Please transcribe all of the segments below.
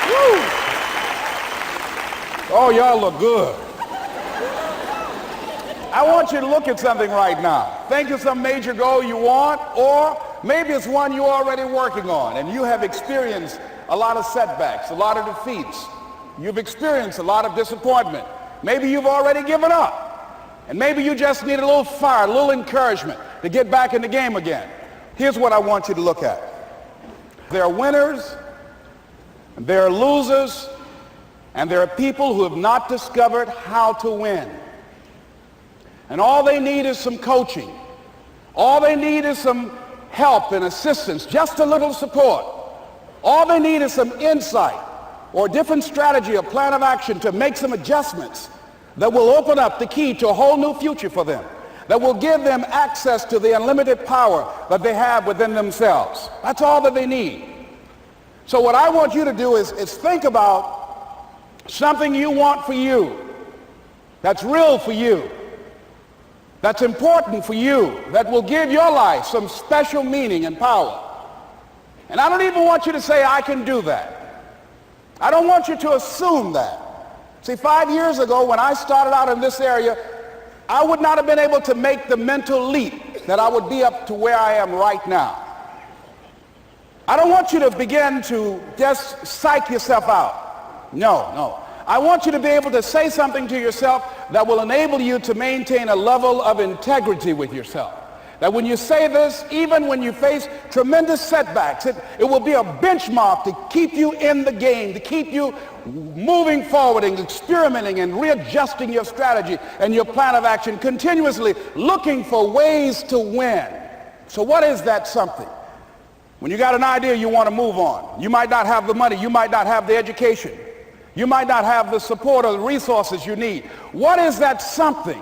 Woo. Oh, y'all look good. I want you to look at something right now. Think of some major goal you want, or maybe it's one you're already working on and you have experienced a lot of setbacks, a lot of defeats. You've experienced a lot of disappointment. Maybe you've already given up. And maybe you just need a little fire, a little encouragement to get back in the game again. Here's what I want you to look at. There are winners, and there are losers, and there are people who have not discovered how to win. And all they need is some coaching. All they need is some help and assistance, just a little support. All they need is some insight or a different strategy, a plan of action to make some adjustments that will open up the key to a whole new future for them, that will give them access to the unlimited power that they have within themselves. That's all that they need. So what I want you to do is think about something you want for you, that's real for you, that's important for you, that will give your life some special meaning and power. And I don't even want you to say, I can do that. I don't want you to assume that. See, 5 years ago when I started out in this area, I would not have been able to make the mental leap that I would be up to where I am right now. I don't want you to begin to just psych yourself out. No. I want you to be able to say something to yourself that will enable you to maintain a level of integrity with yourself. That when you say this, even when you face tremendous setbacks, it will be a benchmark to keep you in the game, to keep you moving forward and experimenting and readjusting your strategy and your plan of action, continuously looking for ways to win. So what is that something? When you got an idea you want to move on, you might not have the money, you might not have the education, you might not have the support or the resources you need. What is that something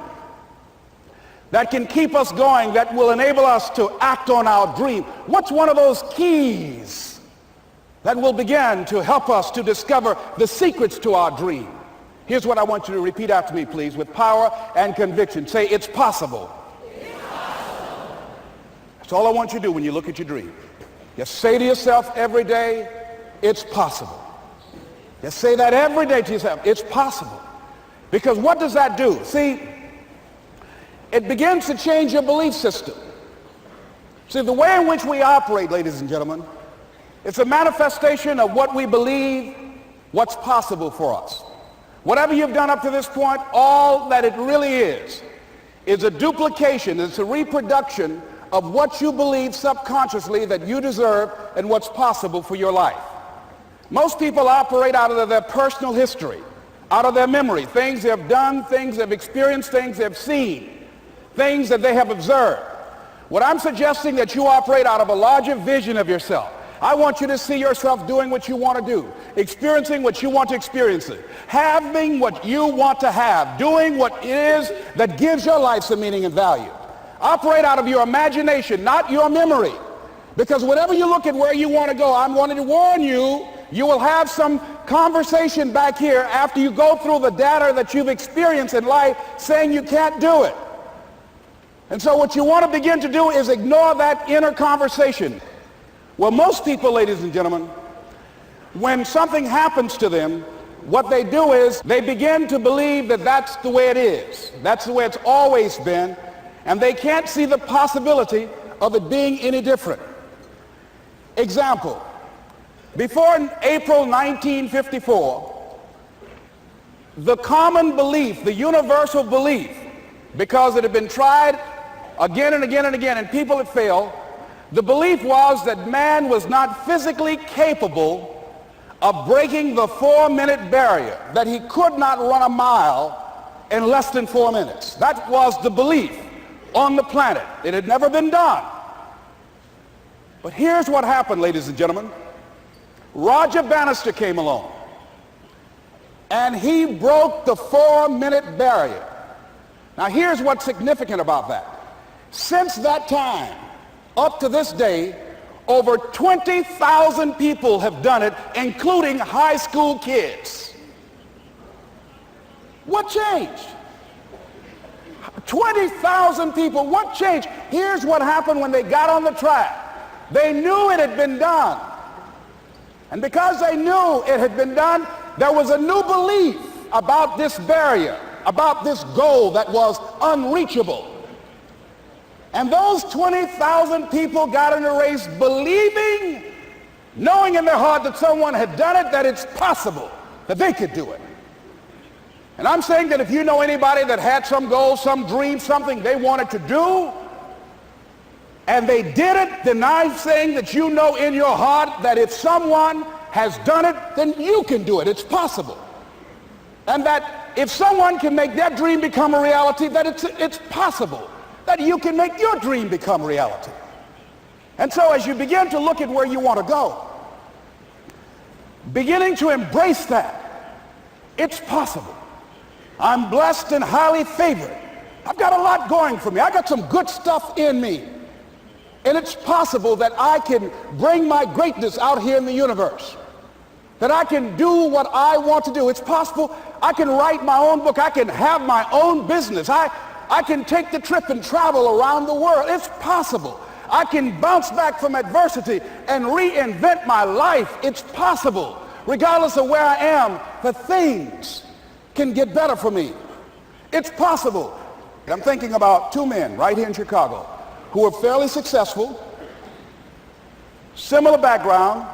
that can keep us going, that will enable us to act on our dream? What's one of those keys that will begin to help us to discover the secrets to our dream? Here's what I want you to repeat after me, please, with power and conviction. Say, it's possible. It's possible. That's all I want you to do when you look at your dream. Just say to yourself every day, it's possible. Just say that every day to yourself, it's possible. Because what does that do? See, it begins to change your belief system. See, the way in which we operate, ladies and gentlemen, it's a manifestation of what we believe, what's possible for us. Whatever you've done up to this point, all that it really is a duplication, it's a reproduction of what you believe subconsciously that you deserve and what's possible for your life. Most people operate out of their personal history, out of their memory, things they've done, things they've experienced, things they've seen, things that they have observed. What I'm suggesting that you operate out of a larger vision of yourself. I want you to see yourself doing what you want to do, experiencing what you want to experience, having what you want to have, doing what it is that gives your life some meaning and value. Operate out of your imagination, not your memory. Because whenever you look at where you want to go, I'm wanting to warn you, you will have some conversation back here after you go through the data that you've experienced in life saying you can't do it. And so what you want to begin to do is ignore that inner conversation. Well, most people, ladies and gentlemen, when something happens to them, what they do is they begin to believe that that's the way it is. That's the way it's always been. And they can't see the possibility of it being any different. Example, before April 1954, the common belief, the universal belief, because it had been tried again and again and again and people had failed, the belief was that man was not physically capable of breaking the 4-minute barrier, that he could not run a mile in less than 4 minutes. That was the belief on the planet. It had never been done. But here's what happened, ladies and gentlemen. Roger Bannister came along, and he broke the 4-minute barrier. Now here's what's significant about that. Since that time, up to this day, over 20,000 people have done it, including high school kids. What changed? 20,000 people. What changed? Here's what happened when they got on the track. They knew it had been done. And because they knew it had been done, there was a new belief about this barrier, about this goal that was unreachable. And those 20,000 people got in the race believing, knowing in their heart that someone had done it, that it's possible, that they could do it. And I'm saying that if you know anybody that had some goal, some dream, something they wanted to do, and they did it, then I'm saying that you know in your heart that if someone has done it, then you can do it. It's possible. And that if someone can make their dream become a reality, that it's possible that you can make your dream become reality. And so as you begin to look at where you want to go, beginning to embrace that, it's possible. I'm blessed and highly favored. I've got a lot going for me. I got some good stuff in me. And it's possible that I can bring my greatness out here in the universe. That I can do what I want to do. It's possible I can write my own book. I can have my own business. I can take the trip and travel around the world. It's possible. I can bounce back from adversity and reinvent my life. It's possible. Regardless of where I am, that things can get better for me. It's possible. I'm thinking about two men right here in Chicago who were fairly successful, similar background,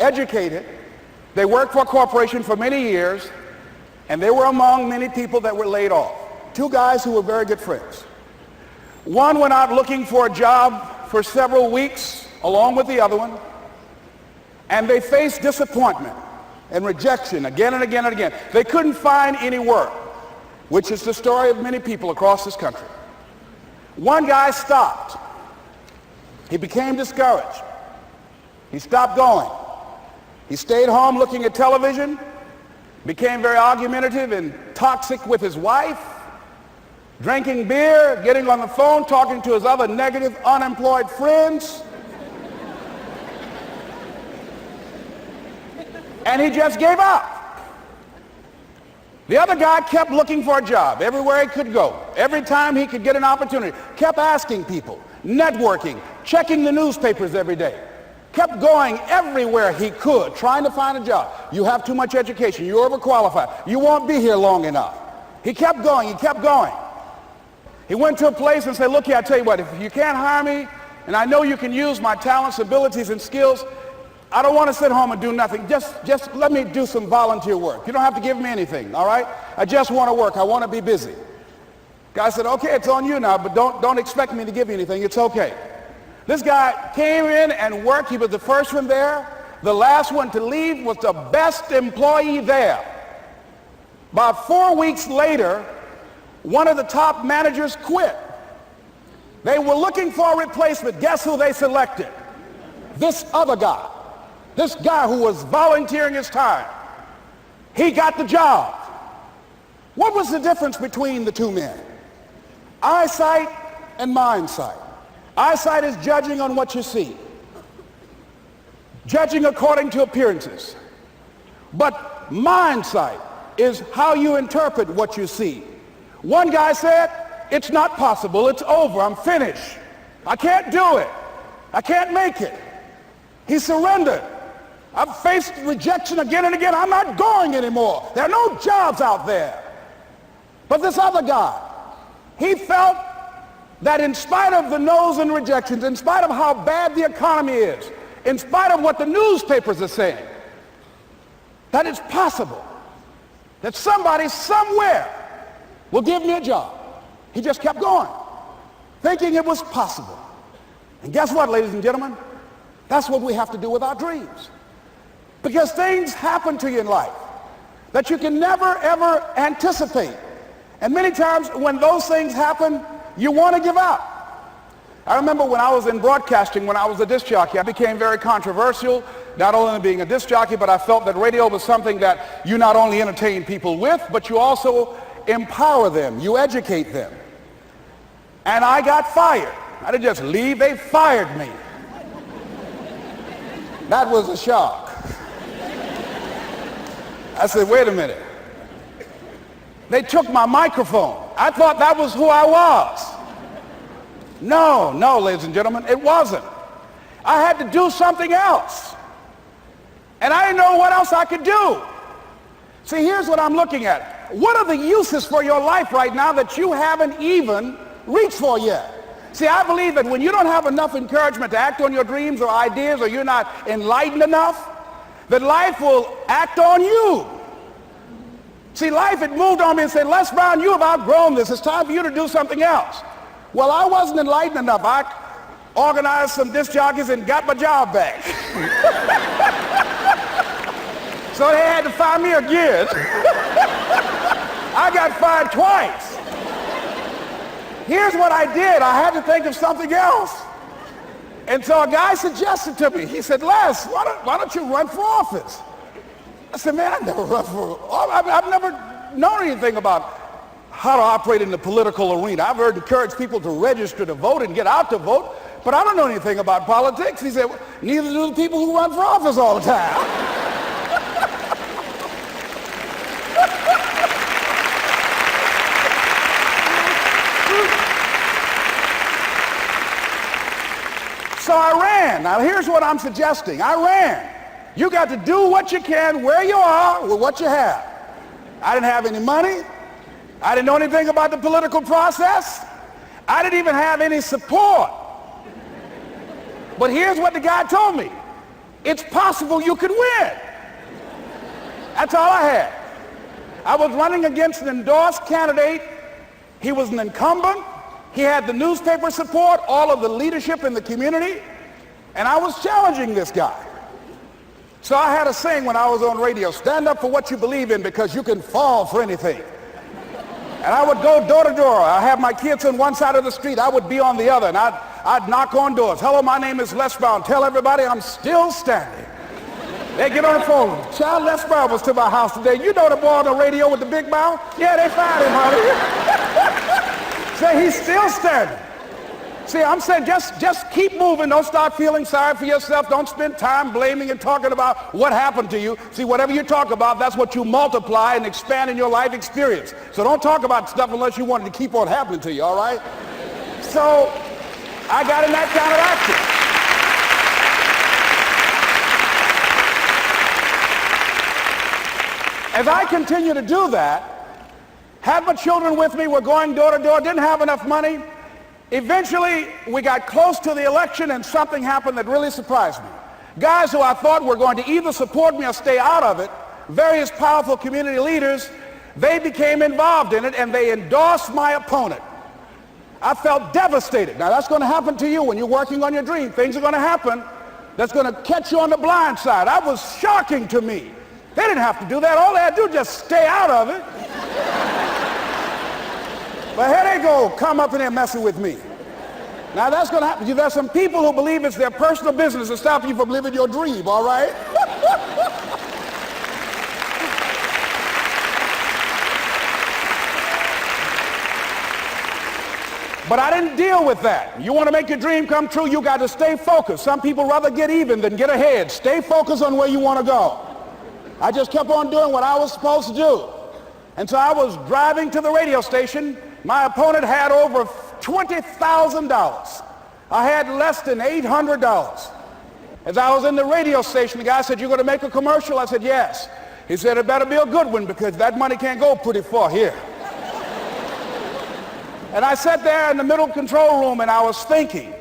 educated. They worked for a corporation for many years, and they were among many people that were laid off. Two guys who were very good friends. One went out looking for a job for several weeks along with the other one, and they faced disappointment and rejection again and again and again. They couldn't find any work, which is the story of many people across this country. One guy stopped. He became discouraged. He stopped going. He stayed home looking at television, became very argumentative and toxic with his wife, drinking beer, getting on the phone, talking to his other negative, unemployed friends. And he just gave up. The other guy kept looking for a job everywhere he could go. Every time he could get an opportunity, kept asking people, networking, checking the newspapers every day. Kept going everywhere he could, trying to find a job. You have too much education. You're overqualified. You won't be here long enough. He kept going. He kept going. He went to a place and said, look here, I tell you what, if you can't hire me, and I know you can use my talents, abilities, and skills, I don't want to sit home and do nothing. Just let me do some volunteer work. You don't have to give me anything, all right? I just want to work. I want to be busy. Guy said, okay, it's on you now, but don't expect me to give you anything. It's okay. This guy came in and worked. He was the first one there. The last one to leave was the best employee there. About 4 weeks later, one of the top managers quit. They were looking for a replacement. Guess who they selected? This other guy. This guy who was volunteering his time. He got the job. What was the difference between the two men? Eyesight and mindsight. Eyesight is judging on what you see. Judging according to appearances. But mindsight is how you interpret what you see. One guy said, it's not possible. It's over. I'm finished. I can't do it. I can't make it. He surrendered. I've faced rejection again and again. I'm not going anymore. There are no jobs out there. But this other guy, he felt that in spite of the no's and rejections, in spite of how bad the economy is, in spite of what the newspapers are saying, that it's possible that somebody somewhere will give me a job. He just kept going, thinking it was possible. And guess what, ladies and gentlemen? That's what we have to do with our dreams. Because things happen to you in life that you can never, ever anticipate. And many times when those things happen, you want to give up. I remember when I was in broadcasting, when I was a disc jockey, I became very controversial, not only being a disc jockey, but I felt that radio was something that you not only entertain people with, but you also empower them, you educate them. And I got fired. I didn't just leave, they fired me. That was a shock. I said, wait a minute. They took my microphone. I thought that was who I was. No, ladies and gentlemen, it wasn't. I had to do something else. And I didn't know what else I could do. See, here's what I'm looking at. What are the uses for your life right now that you haven't even reached for yet? See, I believe that when you don't have enough encouragement to act on your dreams or ideas, or you're not enlightened enough, that life will act on you. See, life had moved on me and said, Les Brown, you have outgrown this. It's time for you to do something else. Well, I wasn't enlightened enough. I organized some disc jockeys and got my job back. So they had to fire me again. I got fired twice. Here's what I did. I had to think of something else. And so a guy suggested to me, he said, Les, why don't you run for office? I said, man, I've never run for office. I've never known anything about how to operate in the political arena. I've heard encourage people to register to vote and get out to vote, but I don't know anything about politics. He said, well, neither do the people who run for office all the time. So I ran. Now here's what I'm suggesting. I ran. You got to do what you can where you are with what you have. I didn't have any money. I didn't know anything about the political process. I didn't even have any support. But here's what the guy told me. It's possible you could win. That's all I had. I was running against an endorsed candidate. He was an incumbent. He had the newspaper support, all of the leadership in the community, and I was challenging this guy. So I had a saying when I was on radio, stand up for what you believe in because you can fall for anything. And I would go door to door. I have my kids on one side of the street. I would be on the other, and I'd knock on doors. Hello, my name is Les Brown. Tell everybody I'm still standing. They get on the phone. Child, Les Brown was to my house today. You know the boy on the radio with the big mouth? Yeah, they fired him, honey. Say he's still standing. See, I'm saying just keep moving. Don't start feeling sorry for yourself. Don't spend time blaming and talking about what happened to you. See, whatever you talk about, that's what you multiply and expand in your life experience. So don't talk about stuff unless you want it to keep on happening to you, all right? So I got in that kind of action. As I continue to do that, had my children with me, we're going door to door, didn't have enough money. Eventually, we got close to the election and something happened that really surprised me. Guys who I thought were going to either support me or stay out of it, various powerful community leaders, they became involved in it and they endorsed my opponent. I felt devastated. Now that's going to happen to you when you're working on your dream. Things are going to happen that's going to catch you on the blind side. That was shocking to me. They didn't have to do that. All they had to do was just stay out of it. But here they go, come up in there messing with me. Now that's going to happen. There's some people who believe it's their personal business to stop you from living your dream, all right? But I didn't deal with that. You want to make your dream come true, you got to stay focused. Some people rather get even than get ahead. Stay focused on where you want to go. I just kept on doing what I was supposed to do. And so I was driving to the radio station. My opponent had over $20,000. I had less than $800. As I was in the radio station, the guy said, "You're going to make a commercial?" I said, "Yes." He said, "It better be a good one because that money can't go pretty far here." And I sat there in the middle control room and I was thinking.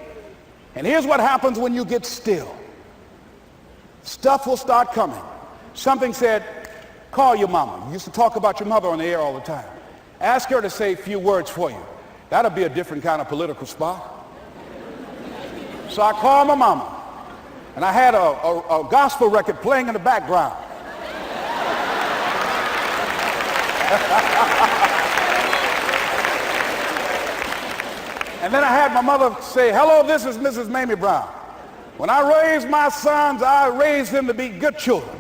And here's what happens when you get still. Stuff will start coming. Something said, call your mama. You used to talk about your mother on the air all the time. Ask her to say a few words for you. That'll be a different kind of political spot. So I called my mama. And I had a gospel record playing in the background. And then I had my mother say, "Hello, this is Mrs. Mamie Brown. When I raised my sons, I raised them to be good children.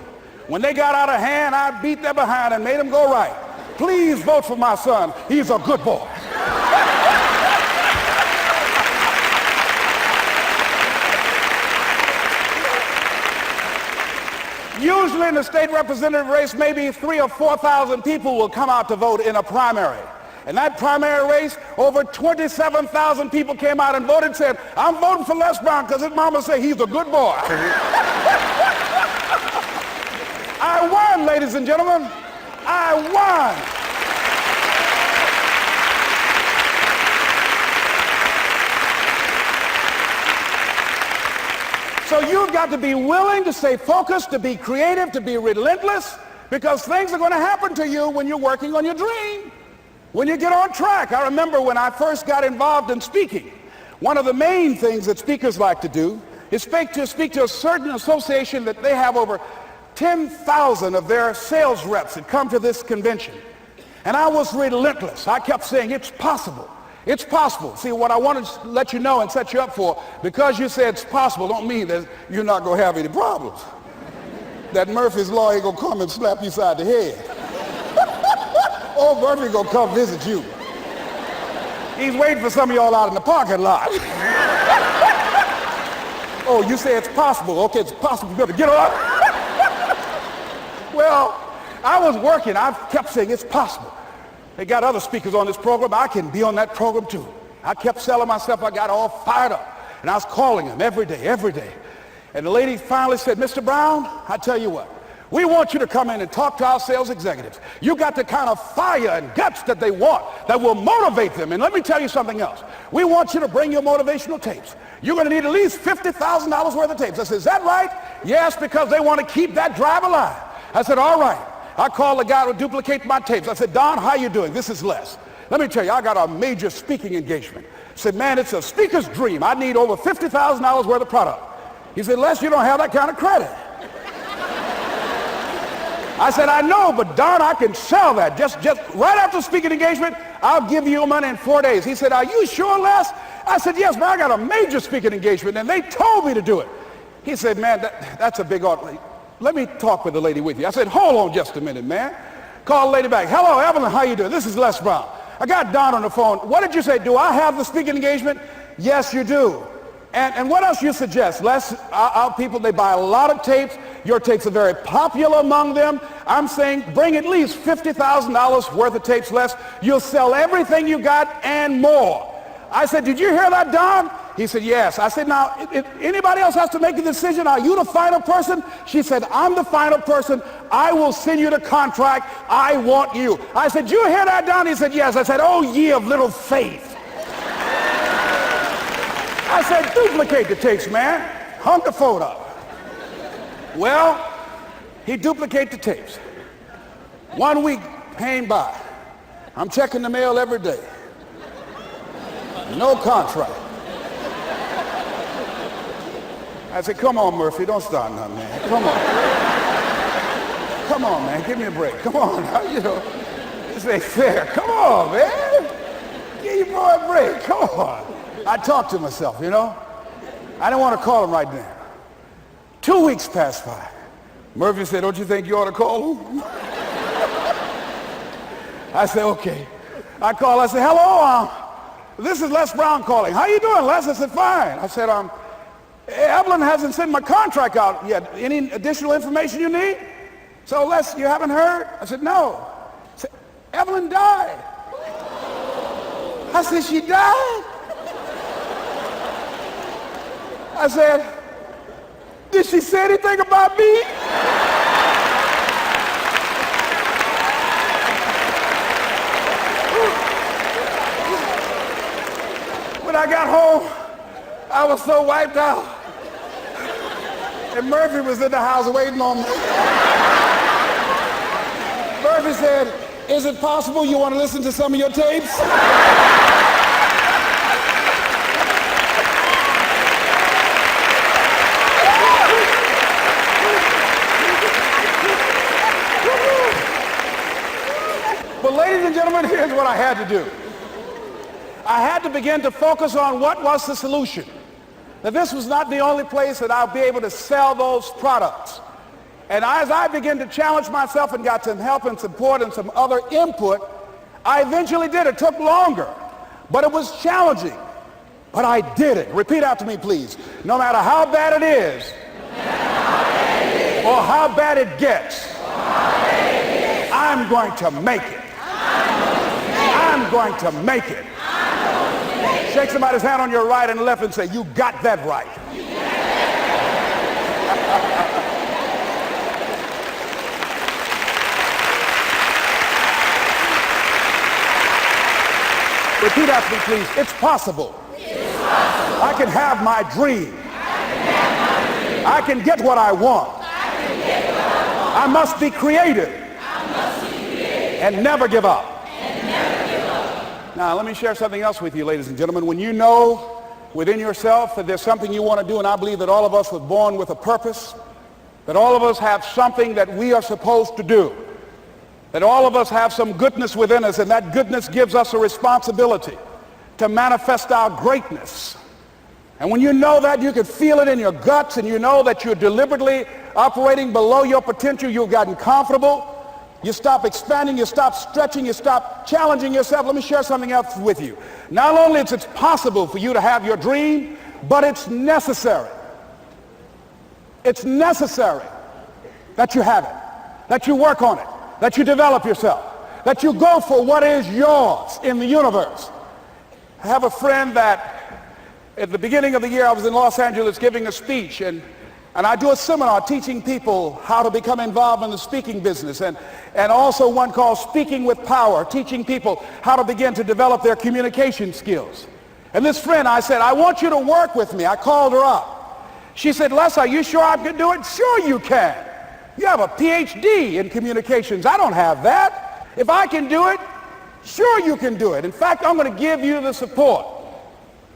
When they got out of hand, I beat their behind and made them go right. Please vote for my son. He's a good boy." Usually in the state representative race, maybe 3,000 or 4,000 people will come out to vote in a primary. In that primary race, over 27,000 people came out and voted and said, I'm voting for Les Brown because his mama said he's a good boy. I won, ladies and gentlemen. I won. So you've got to be willing to stay focused, to be creative, to be relentless, because things are going to happen to you when you're working on your dream, when you get on track. I remember when I first got involved in speaking, one of the main things that speakers like to do is speak to a certain association that they have over 10,000 of their sales reps that come to this convention. And I was relentless. I kept saying, it's possible. It's possible. See, what I want to let you know and set you up for, because you say it's possible, don't mean that you're not going to have any problems. That Murphy's Law ain't going to come and slap you side the head. Oh, Murphy going to come visit you. He's waiting for some of y'all out in the parking lot. Oh, you say it's possible. Okay, it's possible. You better get up. Well, I was working. I kept saying it's possible. They got other speakers on this program. I can be on that program too. I kept selling myself. I got all fired up. And I was calling them every day. And the lady finally said, Mr. Brown, I tell you what, we want you to come in and talk to our sales executives. You got the kind of fire and guts that they want that will motivate them. And let me tell you something else. We want you to bring your motivational tapes. You're going to need at least $50,000 worth of tapes. I said, is that right? Yes, because they want to keep that drive alive. I said, all right. I called the guy to duplicate my tapes. I said, Don, how you doing? This is Les. Let me tell you, I got a major speaking engagement. I said, man, it's a speaker's dream. I need over $50,000 worth of product. He said, Les, you don't have that kind of credit. I said, I know, but Don, I can sell that. Just right after speaking engagement, I'll give you your money in 4 days. He said, are you sure, Les? I said, yes, man, I got a major speaking engagement, and they told me to do it. He said, man, that's a big order. Let me talk with the lady with you. I said, hold on just a minute, man. Call the lady back. Hello, Evelyn, how you doing? This is Les Brown. I got Don on the phone. What did you say? Do I have the speaking engagement? Yes, you do. And what else you suggest? Les, our people, they buy a lot of tapes. Your tapes are very popular among them. I'm saying bring at least $50,000 worth of tapes, Les. You'll sell everything you got and more. I said, did you hear that, Don? He said, yes. I said, now, if anybody else has to make a decision, are you the final person? She said, I'm the final person. I will send you the contract. I want you. I said, did you hear that, Don? He said, yes. I said, oh, ye of little faith. I said, duplicate the tapes, man. Hung the phone up. Well, he duplicated the tapes. 1 week came by. I'm checking the mail every day. No contract. I said, come on, Murphy, don't start nothing, man. Come on. Come on, man, give me a break. Come on, you know, this ain't fair. Come on, man. Give your boy a break. Come on. I talked to myself, you know. I didn't want to call him right now. 2 weeks passed by. Murphy said, don't you think you ought to call him? I said, okay. I called. I said, hello, this is Les Brown calling. How you doing, Les? I said, fine. I said, Evelyn hasn't sent my contract out yet. Any additional information you need? So, Les, you haven't heard? I said, no. I said, Evelyn died. I said, she died? I said, did she say anything about me? When I got home, I was so wiped out. And Murphy was in the house waiting on me. Murphy said, is it possible you want to listen to some of your tapes? But ladies and gentlemen, here's what I had to do. I had to begin to focus on what was the solution. That this was not the only place that I'll be able to sell those products. And as I began to challenge myself and got some help and support and some other input, I eventually did. It took longer, but it was challenging. But I did it. Repeat after me, please. No matter how bad it is, or how bad it gets, I'm going to make it. I'm going to make it. Shake somebody's hand on your right and left and say, you got that right. Repeat after me, please. It's possible. I can have my dream. I can get what I want. I must be creative and never give up. Now, let me share something else with you, ladies and gentlemen. When you know within yourself that there's something you want to do, and I believe that all of us were born with a purpose, that all of us have something that we are supposed to do, that all of us have some goodness within us, and that goodness gives us a responsibility to manifest our greatness. And when you know that, you can feel it in your guts, and you know that you're deliberately operating below your potential, you've gotten comfortable, you stop expanding, you stop stretching, you stop challenging yourself. Let me share something else with you. Not only is it possible for you to have your dream, but it's necessary. It's necessary that you have it, that you work on it, that you develop yourself, that you go for what is yours in the universe. I have a friend that at the beginning of the year I was in Los Angeles giving a speech, and I do a seminar teaching people how to become involved in the speaking business, and also one called Speaking with Power, teaching people how to begin to develop their communication skills. And this friend, I said, I want you to work with me. I called her up. She said, Les, are you sure I can do it? Sure you can. You have a PhD in communications. I don't have that. If I can do it, sure you can do it. In fact, I'm going to give you the support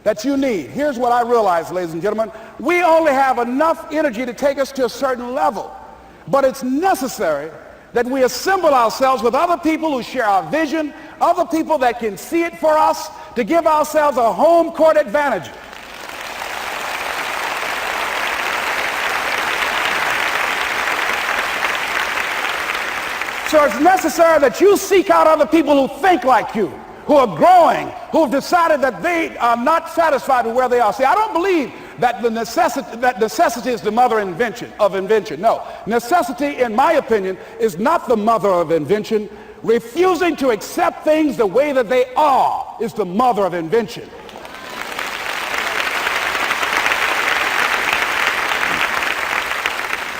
that you need. Here's what I realize, ladies and gentlemen. We only have enough energy to take us to a certain level. But it's necessary that we assemble ourselves with other people who share our vision, other people that can see it for us, to give ourselves a home court advantage. So it's necessary that you seek out other people who think like you, who are growing, who have decided that they are not satisfied with where they are. See, I don't believe that necessity is the mother of invention. No, necessity, in my opinion, is not the mother of invention. Refusing to accept things the way that they are is the mother of invention.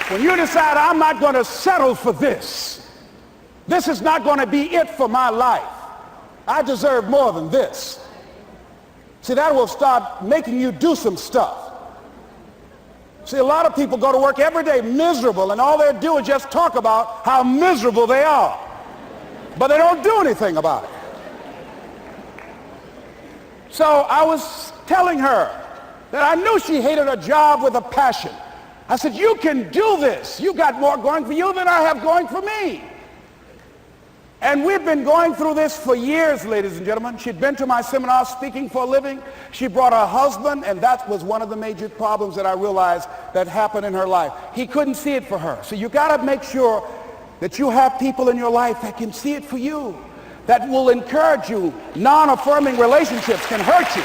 When you decide, I'm not going to settle for this, this is not going to be it for my life, I deserve more than this. See, that will start making you do some stuff. See, a lot of people go to work every day miserable, and all they do is just talk about how miserable they are. But they don't do anything about it. So I was telling her that I knew she hated her job with a passion. I said, you can do this. You got more going for you than I have going for me. And we've been going through this for years, ladies and gentlemen. She'd been to my seminar speaking for a living. She brought her husband, and that was one of the major problems that I realized that happened in her life. He couldn't see it for her. So you got to make sure that you have people in your life that can see it for you, that will encourage you. Non-affirming relationships can hurt you.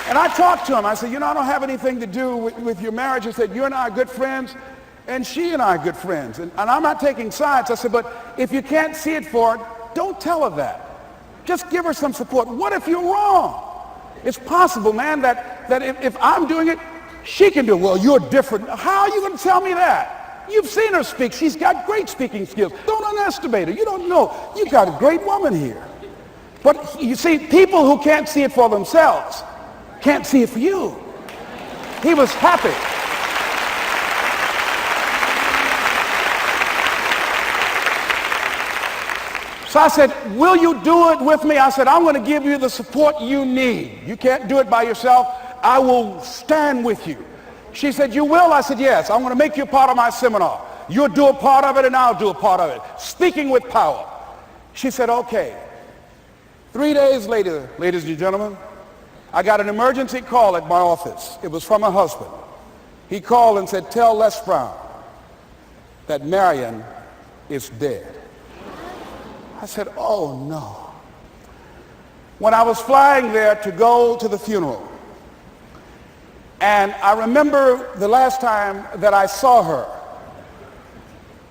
And I talked to him. I said, I don't have anything to do with your marriage. I said, you and I are good friends, and she and I are good friends. And I'm not taking sides. I said, but if you can't see it for her, don't tell her that. Just give her some support. What if you're wrong? It's possible, man, that if I'm doing it, she can do it. Well, you're different. How are you going to tell me that? You've seen her speak. She's got great speaking skills. Don't underestimate her. You don't know. You've got a great woman here. But you see, people who can't see it for themselves can't see it for you. He was happy. So I said, will you do it with me? I said, I'm going to give you the support you need. You can't do it by yourself. I will stand with you. She said, you will? I said, yes. I'm going to make you part of my seminar. You'll do a part of it, and I'll do a part of it. Speaking with Power. She said, okay. 3 days later, ladies and gentlemen, I got an emergency call at my office. It was from her husband. He called and said, tell Les Brown that Marion is dead. I said, oh no. when I was flying there to go to the funeral. And I remember the last time that I saw her,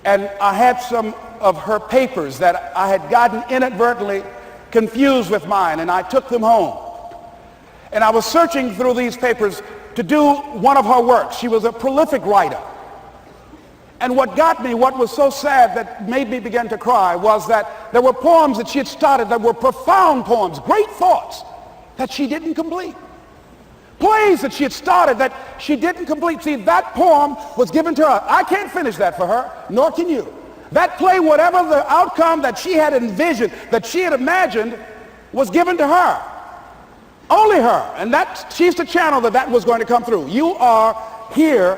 and I had some of her papers that I had gotten inadvertently confused with mine, and I took them home. And I was searching through these papers to do one of her works. She was a prolific writer. And what got me, what was so sad that made me begin to cry, was that there were poems that she had started that were profound poems, great thoughts that she didn't complete. Plays that she had started that she didn't complete. See, that poem was given to her. I can't finish that for her, nor can you. That play, whatever the outcome that she had envisioned, that she had imagined, was given to her. Only her. And she's the channel that was going to come through. You are here,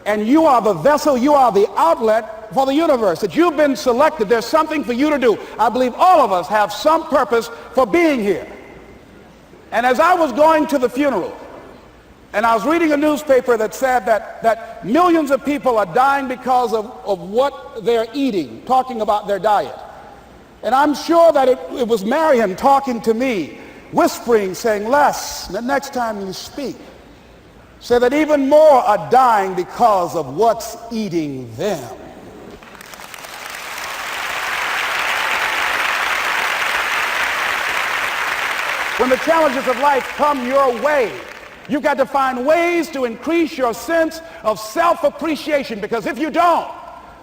and you are the vessel, you are the outlet for the universe. That you've been selected. There's something for you to do. I believe all of us have some purpose for being here. And as I was going to the funeral, and I was reading a newspaper that said that millions of people are dying because of what they're eating, talking about their diet. And I'm sure that it was Marion talking to me, whispering, saying, Les, the next time you speak, say that even more are dying because of what's eating them. When the challenges of life come your way, you've got to find ways to increase your sense of self-appreciation, because if you don't,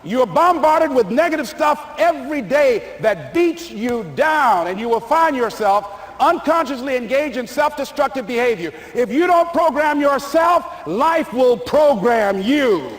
you're bombarded with negative stuff every day that beats you down, and you will find yourself unconsciously engaged in self-destructive behavior. If you don't program yourself, life will program you.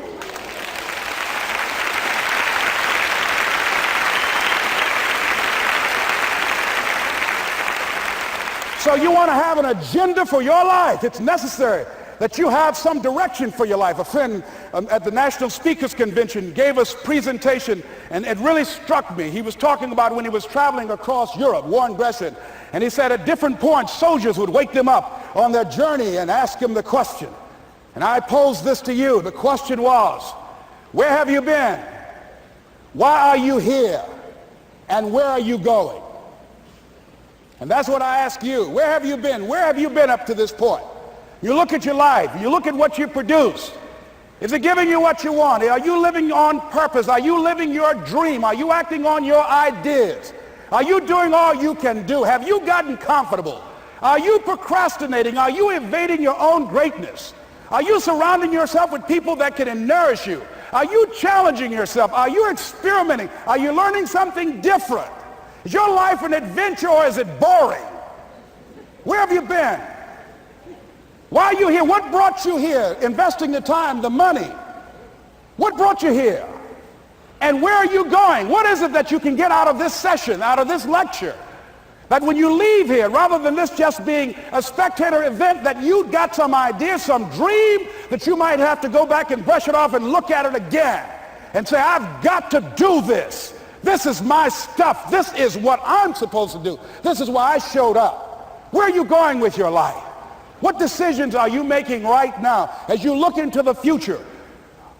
So you want to have an agenda for your life. It's necessary that you have some direction for your life. A friend at the National Speakers Convention gave us a presentation, and it really struck me. He was talking about when he was traveling across Europe, Warren Gresham, and he said at different points, soldiers would wake them up on their journey and ask him the question. And I pose this to you. The question was, where have you been? Why are you here? And where are you going? And that's what I ask you. Where have you been? Where have you been up to this point? You look at your life. You look at what you produce. Is it giving you what you want? Are you living on purpose? Are you living your dream? Are you acting on your ideas? Are you doing all you can do? Have you gotten comfortable? Are you procrastinating? Are you evading your own greatness? Are you surrounding yourself with people that can nourish you? Are you challenging yourself? Are you experimenting? Are you learning something different? Is your life an adventure, or is it boring? Where have you been? Why are you here? What brought you here? Investing the time, the money. What brought you here? And where are you going? What is it that you can get out of this session, out of this lecture? That when you leave here, rather than this just being a spectator event, that you got some idea, some dream, that you might have to go back and brush it off and look at it again and say, I've got to do this. This is my stuff. This is what I'm supposed to do. This is why I showed up. Where are you going with your life? What decisions are you making right now as you look into the future?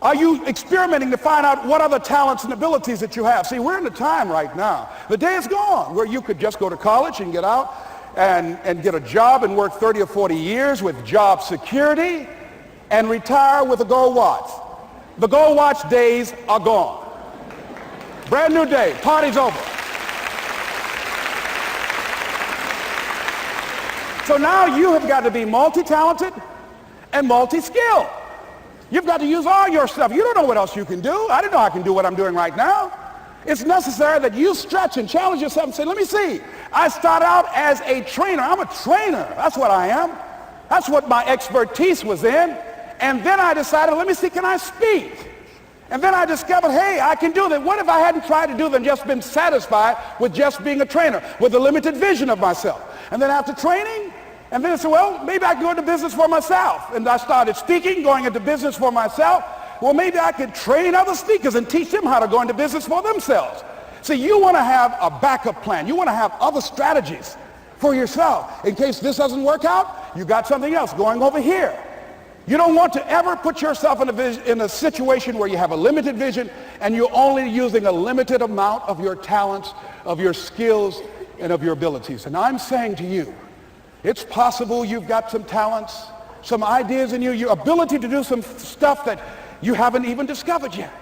Are you experimenting to find out what other talents and abilities that you have? See, we're in a time right now. The day is gone where you could just go to college and get out and get a job and work 30 or 40 years with job security and retire with a gold watch. The gold watch days are gone. Brand new day. Party's over. So now you have got to be multi-talented and multi-skilled. You've got to use all your stuff. You don't know what else you can do. I didn't know I can do what I'm doing right now. It's necessary that you stretch and challenge yourself and say, let me see. I start out as a trainer. I'm a trainer. That's what I am. That's what my expertise was in. And then I decided, let me see, can I speak? And then I discovered, hey, I can do that. What if I hadn't tried to do that and just been satisfied with just being a trainer, with a limited vision of myself? And then after training, and then I said, well, maybe I can go into business for myself. And I started speaking, going into business for myself. Well, maybe I could train other speakers and teach them how to go into business for themselves. See, you want to have a backup plan. You want to have other strategies for yourself. In case this doesn't work out, you got something else going over here. You don't want to ever put yourself in a situation where you have a limited vision and you're only using a limited amount of your talents, of your skills, and of your abilities. And I'm saying to you, it's possible you've got some talents, some ideas in you, your ability to do some stuff that you haven't even discovered yet.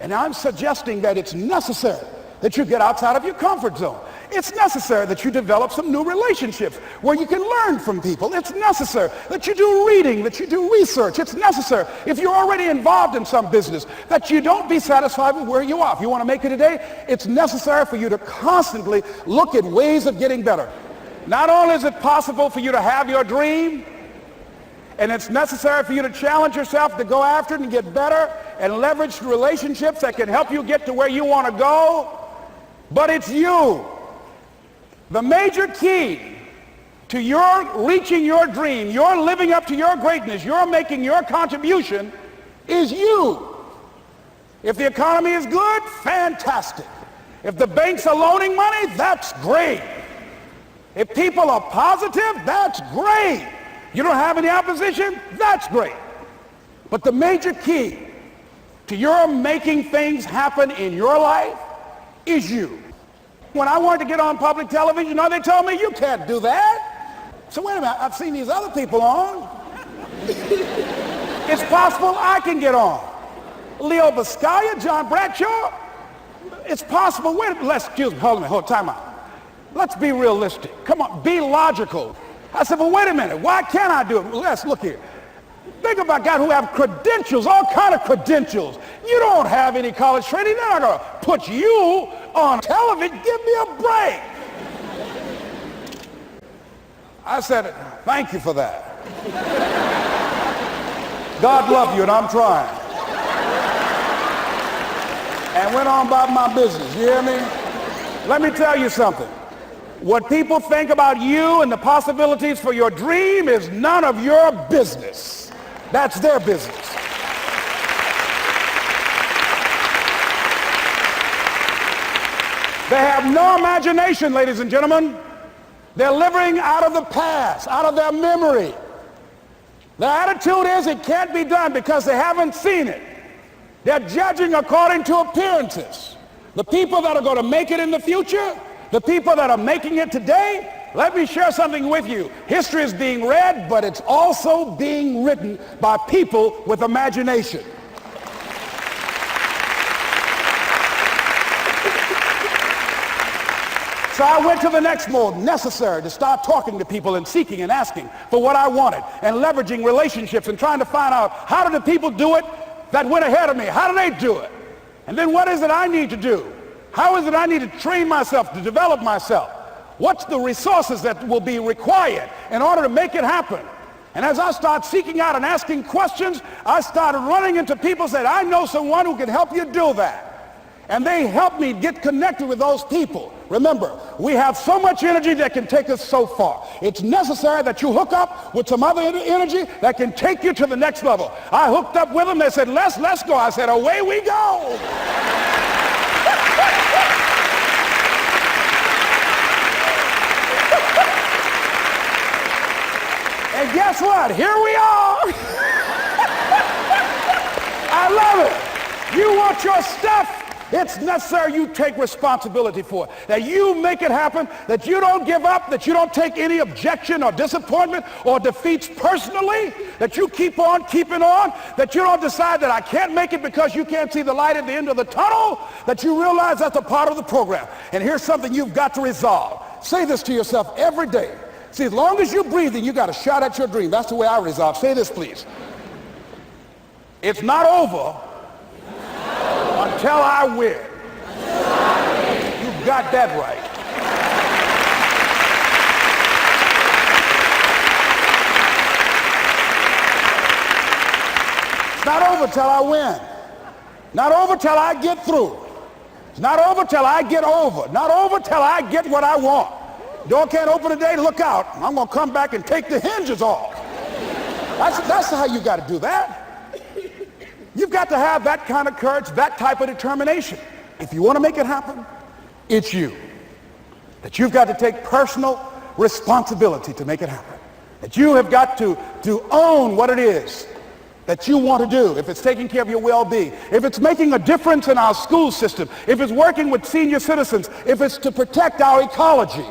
And I'm suggesting that it's necessary that you get outside of your comfort zone. It's necessary that you develop some new relationships where you can learn from people. It's necessary that you do reading, that you do research. It's necessary, if you're already involved in some business, that you don't be satisfied with where you are. If you want to make it today, it's necessary for you to constantly look at ways of getting better. Not only is it possible for you to have your dream, and it's necessary for you to challenge yourself to go after it and get better and leverage relationships that can help you get to where you want to go, but it's you. The major key to your reaching your dream, your living up to your greatness, your making your contribution is you. If the economy is good, fantastic. If the banks are loaning money, that's great. If people are positive, that's great. You don't have any opposition, that's great. But the major key to your making things happen in your life is you. When I wanted to get on public television, they told me, you can't do that. So wait a minute, I've seen these other people on. It's possible I can get on. Leo Biscaya, John Bradshaw, it's possible. Excuse me, hold on, time out. Let's be realistic. Come on, be logical. I said, well, wait a minute, why can't I do it? Let's look here. Think about guys who have credentials, all kind of credentials. You don't have any college training. They're not going to put you on television. Give me a break. I said, thank you for that. God love you, and I'm trying. And went on about my business. You hear me? Let me tell you something. What people think about you and the possibilities for your dream is none of your business. That's their business. They have no imagination, ladies and gentlemen. They're living out of the past, out of their memory. Their attitude is it can't be done because they haven't seen it. They're judging according to appearances. The people that are going to make it in the future, the people that are making it today, let me share something with you. History is being read, but it's also being written by people with imagination. So I went to the next mode, necessary to start talking to people and seeking and asking for what I wanted and leveraging relationships and trying to find out how do the people do it that went ahead of me? How do they do it? And then what is it I need to do? How is it I need to train myself, to develop myself? What's the resources that will be required in order to make it happen? And as I start seeking out and asking questions, I started running into people who said, I know someone who can help you do that. And they helped me get connected with those people. Remember, we have so much energy that can take us so far. It's necessary that you hook up with some other energy that can take you to the next level. I hooked up with them. They said, let's go. I said, away we go. And guess what? Here we are. I love it. You want your stuff? It's necessary you take responsibility for it, that you make it happen, that you don't give up, that you don't take any objection or disappointment or defeats personally, that you keep on keeping on, that you don't decide that I can't make it because you can't see the light at the end of the tunnel, that you realize that's a part of the program. And here's something you've got to resolve. Say this to yourself every day. See, as long as you're breathing, you got a shot at your dream. That's the way I resolve. Say this, please. It's not over until I win. You got that right. It's not over till I win. Not over till I get through. It's not over till I get over. Not over till I get what I want. Door can't open today, look out. I'm going to come back and take the hinges off. That's how you got to do that. You've got to have that kind of courage, that type of determination. If you want to make it happen, it's you. That you've got to take personal responsibility to make it happen. That you have got to own what it is that you want to do, if it's taking care of your well-being, if it's making a difference in our school system, if it's working with senior citizens, if it's to protect our ecology,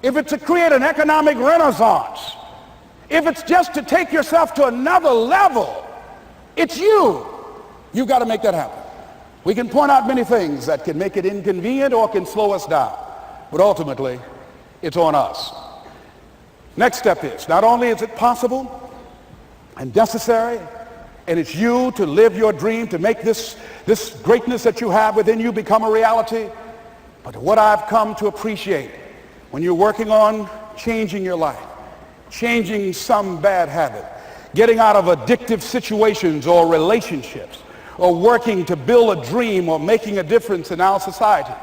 if it's to create an economic renaissance, if it's just to take yourself to another level, it's you. You've got to make that happen. We can point out many things that can make it inconvenient or can slow us down, but ultimately, it's on us. Next step is, not only is it possible and necessary, and it's you to live your dream, to make this greatness that you have within you become a reality, but what I've come to appreciate when you're working on changing your life, changing some bad habit, getting out of addictive situations or relationships, or working to build a dream or making a difference in our society,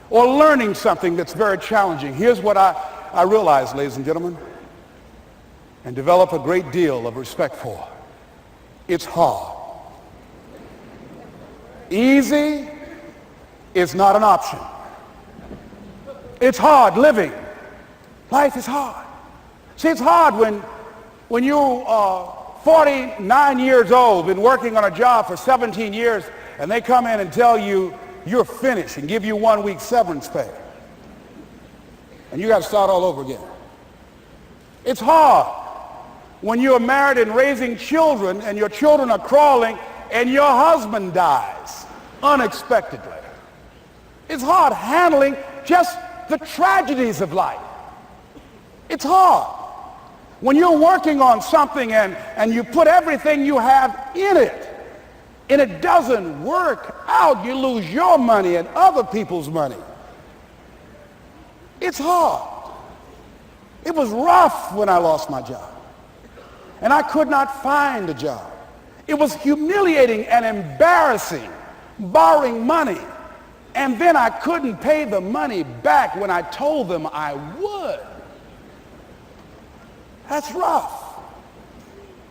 or learning something that's very challenging. Here's what I realize, ladies and gentlemen, and develop a great deal of respect for. It's hard. Easy is not an option. It's hard living. Life is hard. See, it's hard when you are 49 years old, been working on a job for 17 years, and they come in and tell you you're finished and give you 1 week severance pay. And you got to start all over again. It's hard when you are married and raising children and your children are crawling and your husband dies unexpectedly. It's hard handling just the tragedies of life. It's hard when you're working on something and you put everything you have in it and it doesn't work out. You lose your money and other people's money. It's hard. It was rough when I lost my job. And I could not find a job. It was humiliating and embarrassing, borrowing money. And then I couldn't pay the money back when I told them I would. That's rough.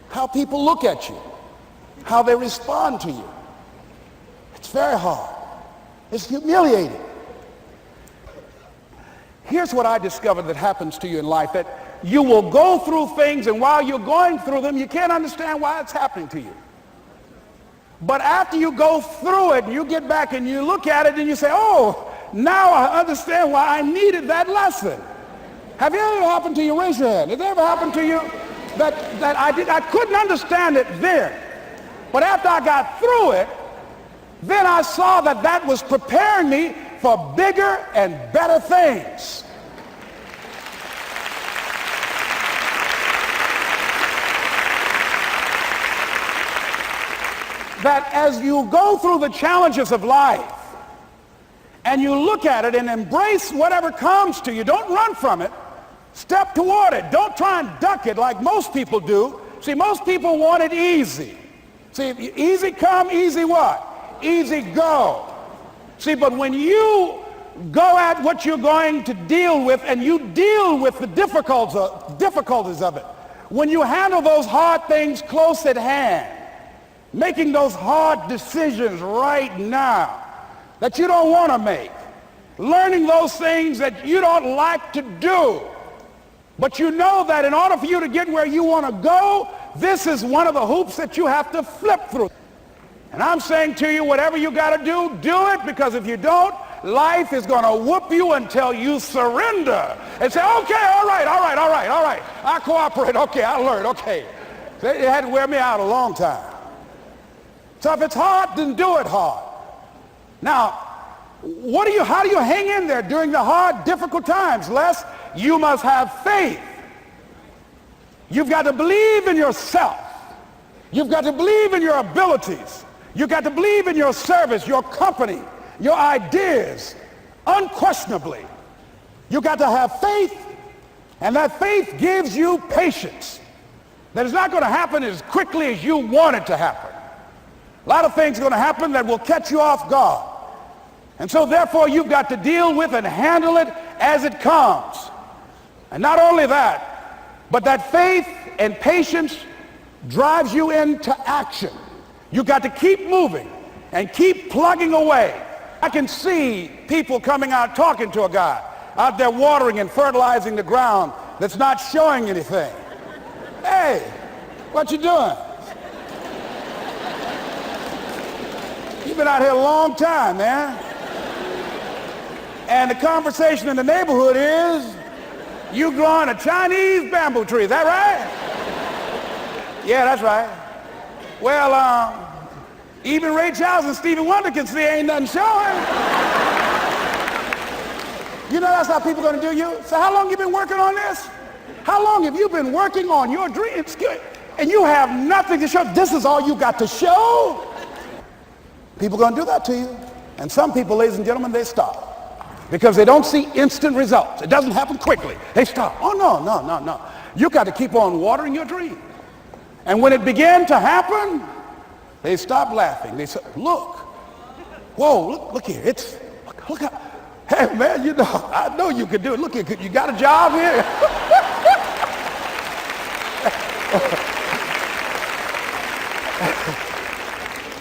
How people look at you, how they respond to you. It's very hard. It's humiliating. Here's what I discovered that happens to you in life, that you will go through things, and while you're going through them, you can't understand why it's happening to you. But after you go through it, and you get back and you look at it and you say, oh, now I understand why I needed that lesson. Have you ever happened to you? Raise your hand. Has it ever happened to you that I couldn't understand it then, but after I got through it, then I saw that that was preparing me for bigger and better things. That as you go through the challenges of life and you look at it and embrace whatever comes to you, don't run from it. Step toward it. Don't try and duck it like most people do. See, most people want it easy. See, easy come, easy what? Easy go. See, but when you go at what you're going to deal with and you deal with the difficulties of it, when you handle those hard things close at hand, making those hard decisions right now that you don't want to make, learning those things that you don't like to do, but you know that in order for you to get where you want to go, this is one of the hoops that you have to flip through. And I'm saying to you, whatever you got to do it, because if you don't, life is going to whoop you until you surrender and say, okay, all right, I cooperate, okay, I learned, okay. They had to wear me out a long time. So if it's hard, then do it hard. Now, how do you hang in there during the hard, difficult times? Les, you must have faith. You've got to believe in yourself. You've got to believe in your abilities. You've got to believe in your service, your company, your ideas, unquestionably. You've got to have faith, and that faith gives you patience. That it's not going to happen as quickly as you want it to happen. A lot of things are going to happen that will catch you off guard. And so therefore you've got to deal with and handle it as it comes. And not only that, but that faith and patience drives you into action. You've got to keep moving and keep plugging away. I can see people coming out talking to a guy out there watering and fertilizing the ground that's not showing anything. Hey, what you doing? You've been out here a long time, man. And the conversation in the neighborhood is, you growing a Chinese bamboo tree, is that right? Yeah, that's right. Well, even Ray Charles and Stevie Wonder can see ain't nothing showing. You know that's how people are going to do you? So how long you been working on this? How long have you been working on your dreams? And you have nothing to show. This is all you got to show? People are going to do that to you. And some people, ladies and gentlemen, they stop. Because they don't see instant results. It doesn't happen quickly. They stop. Oh, no. You got to keep on watering your dream. And when it began to happen, they stopped laughing. They said, look. Whoa, look here. Look how, hey, man, you know, I know you can do it. Look here, you got a job here?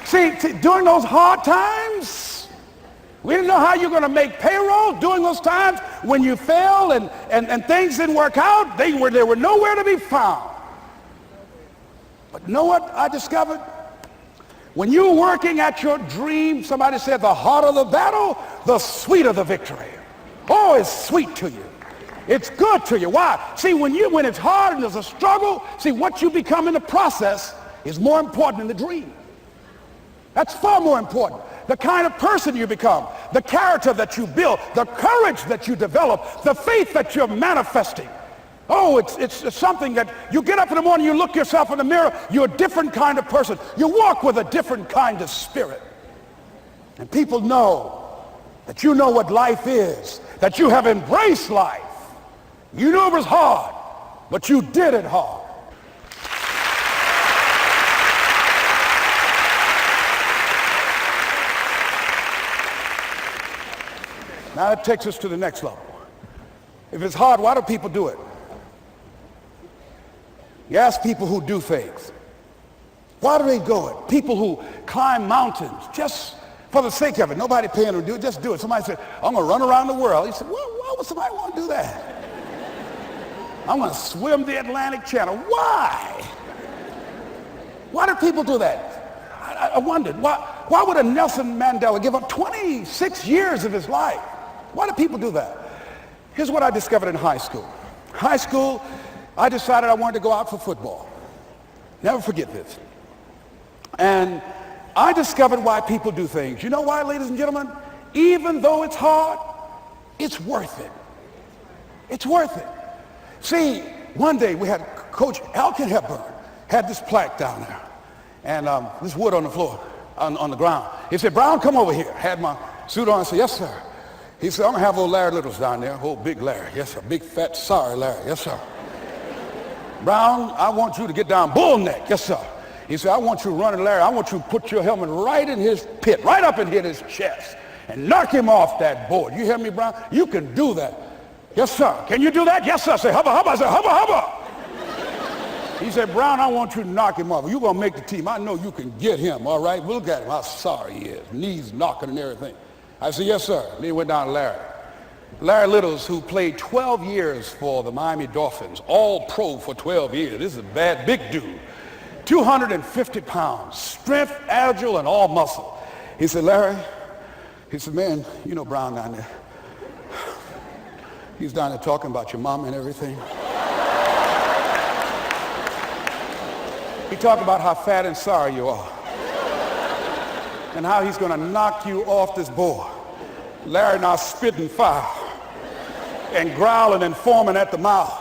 See, during those hard times, we didn't know how you're going to make payroll. During those times when you failed and things didn't work out, they were nowhere to be found. But you know what I discovered? When you're working at your dream, somebody said the harder the battle, the sweeter the victory. Oh, it's sweet to you. It's good to you. Why? See, when it's hard and there's a struggle, see, what you become in the process is more important than the dream. That's far more important. The kind of person you become, the character that you build, the courage that you develop, the faith that you're manifesting. Oh, it's something that you get up in the morning, you look yourself in the mirror, you're a different kind of person. You walk with a different kind of spirit. And people know that you know what life is, that you have embraced life. You knew it was hard, but you did it hard. Now that takes us to the next level. If it's hard, why do people do it? You ask people who do things. Why do they go it? People who climb mountains just for the sake of it. Nobody paying them to do it, just do it. Somebody said, I'm going to run around the world. He said, why would somebody want to do that? I'm going to swim the Atlantic Channel. Why? Why do people do that? I wondered, why would a Nelson Mandela give up 26 years of his life? Why do people do that? Here's what I discovered in high school. High school, I decided I wanted to go out for football. Never forget this. And I discovered why people do things. You know why, ladies and gentlemen? Even though it's hard, it's worth it. It's worth it. See, one day we had Coach Alkin Hepburn had this plaque down there and this wood on the floor, on the ground. He said, Brown, come over here. Had my suit on. I said, yes, sir. He said, I'm going to have old Larry Littles down there, old big Larry. Yes, sir. Big, fat, sorry Larry. Yes, sir. Brown, I want you to get down bull neck. Yes, sir. He said, I want you running Larry. I want you to put your helmet right in his pit, right up and hit his chest and knock him off that board. You hear me, Brown? You can do that. Yes, sir. Can you do that? Yes, sir. I said, hubba, hubba. I said, hubba, hubba. He said, Brown, I want you to knock him off. You're going to make the team. I know you can get him, all right? Look at him, how sorry he is. Knees knocking and everything. I said, yes, sir. Then he went down to Larry. Larry Littles, who played 12 years for the Miami Dolphins, all pro for 12 years. This is a bad, big dude. 250 pounds, strength, agile, and all muscle. He said, Larry, he said, man, you know Brown down there. He's down there talking about your mama and everything. He talked about how fat and sorry you are and how he's going to knock you off this board. Larry now spitting fire and growling and foaming at the mouth.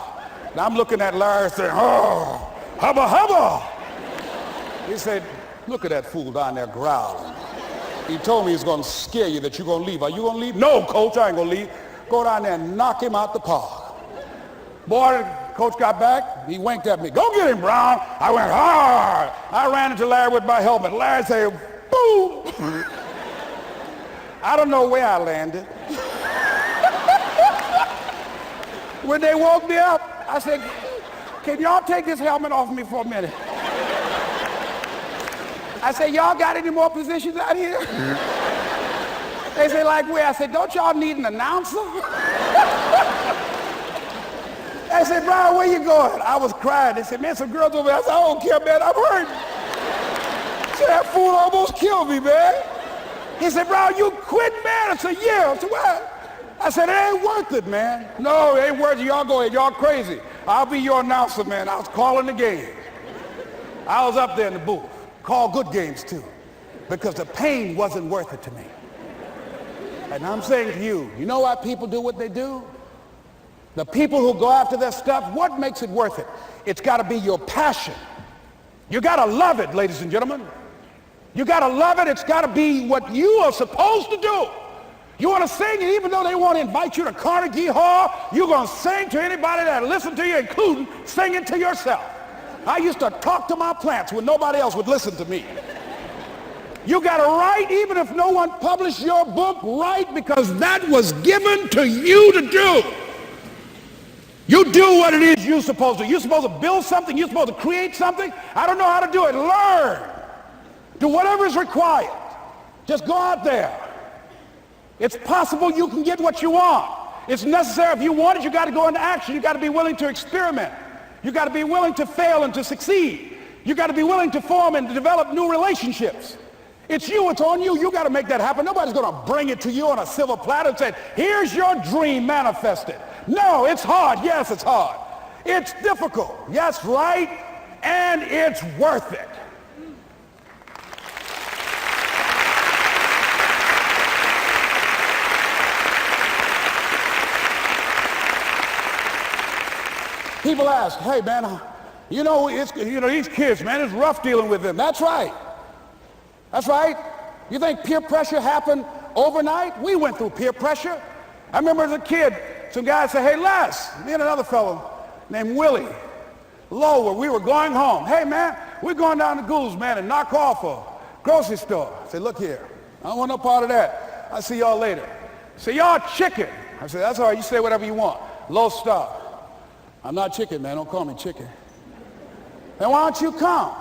And I'm looking at Larry saying, oh, hubba, hubba. He said, look at that fool down there growling. He told me he's going to scare you that you're going to leave. Are you going to leave? No, coach, I ain't going to leave. Go down there and knock him out the park. Boy, coach got back. He winked at me. Go get him, Brown. I went hard. I ran into Larry with my helmet. Larry said, boom. I don't know where I landed. When they woke me up, I said, can y'all take this helmet off me for a minute? I said, y'all got any more positions out here? They say, like where? I said, don't y'all need an announcer? They said, Brian, where you going? I was crying. They said, man, some girls over there. I said, I don't care, man. I'm hurt. So that fool almost killed me, man. He said, bro, you quit, man? I said, yeah. I said, what? I said, it ain't worth it, man. No, it ain't worth it. Y'all go ahead. Y'all crazy. I'll be your announcer, man. I was calling the game. I was up there in the booth. Call good games, too, because the pain wasn't worth it to me. And I'm saying to you, you know why people do what they do? The people who go after their stuff, what makes it worth it? It's got to be your passion. You got to love it, ladies and gentlemen. You got to love it. It's got to be what you are supposed to do. You want to sing, and even though they want to invite you to Carnegie Hall, you're going to sing to anybody that listen to you, including singing to yourself. I used to talk to my plants when nobody else would listen to me. You got to write, even if no one published your book, write, because that was given to you to do. You do what it is you're supposed to. You're supposed to build something. You're supposed to create something. I don't know how to do it. Learn. Do whatever is required. Just go out there. It's possible you can get what you want. It's necessary. If you want it, you got to go into action. You got to be willing to experiment. You got to be willing to fail and to succeed. You got to be willing to form and to develop new relationships. It's you. It's on you. You got to make that happen. Nobody's going to bring it to you on a silver platter and say, here's your dream manifested. No, it's hard. Yes, it's hard. It's difficult. Yes, right. And it's worth it. People ask, hey, man, these kids, man, it's rough dealing with them. That's right. That's right. You think peer pressure happened overnight? We went through peer pressure. I remember as a kid, some guys said, hey, Les, me and another fellow named Willie Lower, we were going home. Hey, man, we're going down to Gould's, man, and knock off a grocery store. I said, look here, I don't want no part of that. I'll see y'all later. Say, y'all chicken. I said, that's all right, you say whatever you want. Low star. I'm not chicken, man. Don't call me chicken. Then why don't you come?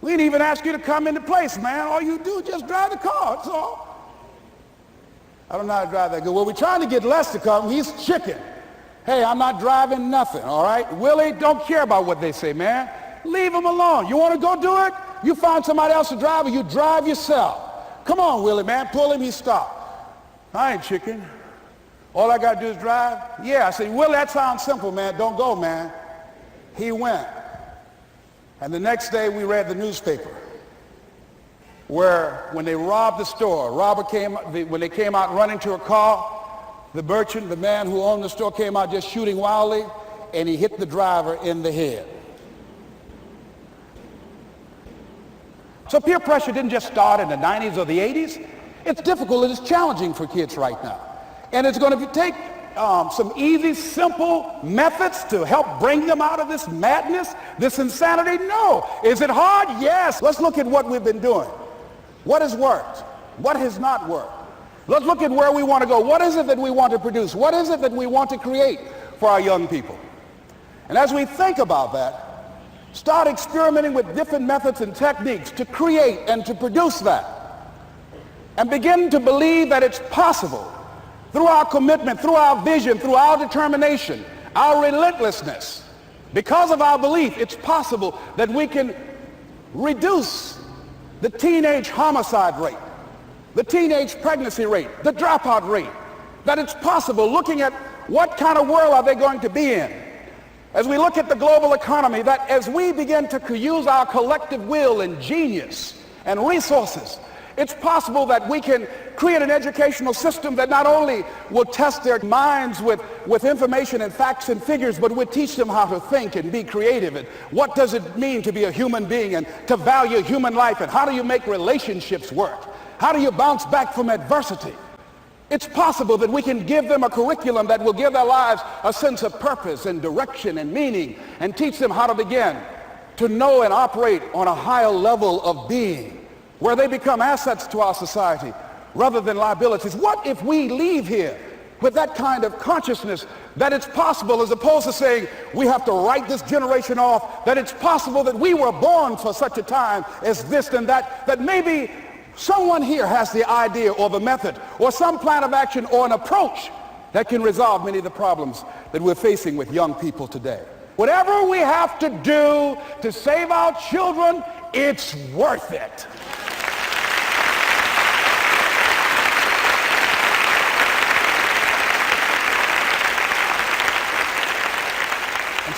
We didn't even ask you to come into place, man. All you do is just drive the car, that's all. I don't know how to drive that good. Well, we're trying to get Les to come. He's chicken. Hey, I'm not driving nothing, all right? Willie, don't care about what they say, man. Leave him alone. You want to go do it? You find somebody else to drive, or you drive yourself. Come on, Willie, man. Pull him, he stopped. I ain't chicken. All I got to do is drive? Yeah. I said, Willie, that sounds simple, man. Don't go, man. He went. And the next day we read the newspaper where when they robbed the store, when they came out running to a car, the merchant, the man who owned the store, came out just shooting wildly, and he hit the driver in the head. So peer pressure didn't just start in the 90s or the 80s. It's difficult and it's challenging for kids right now. And it's going to take some easy, simple methods to help bring them out of this madness, this insanity? No. Is it hard? Yes. Let's look at what we've been doing. What has worked? What has not worked? Let's look at where we want to go. What is it that we want to produce? What is it that we want to create for our young people? And as we think about that, start experimenting with different methods and techniques to create and to produce that. And begin to believe that it's possible through our commitment, through our vision, through our determination, our relentlessness. Because of our belief, it's possible that we can reduce the teenage homicide rate, the teenage pregnancy rate, the dropout rate. That it's possible, looking at what kind of world are they going to be in. As we look at the global economy, that as we begin to use our collective will and genius and resources, it's possible that we can create an educational system that not only will test their minds with information and facts and figures, but will teach them how to think and be creative. And what does it mean to be a human being and to value human life? And how do you make relationships work? How do you bounce back from adversity? It's possible that we can give them a curriculum that will give their lives a sense of purpose and direction and meaning, and teach them how to begin to know and operate on a higher level of being, where they become assets to our society rather than liabilities. What if we leave here with that kind of consciousness that it's possible, as opposed to saying we have to write this generation off, that it's possible that we were born for such a time as this and that, that maybe someone here has the idea or the method or some plan of action or an approach that can resolve many of the problems that we're facing with young people today. Whatever we have to do to save our children, it's worth it.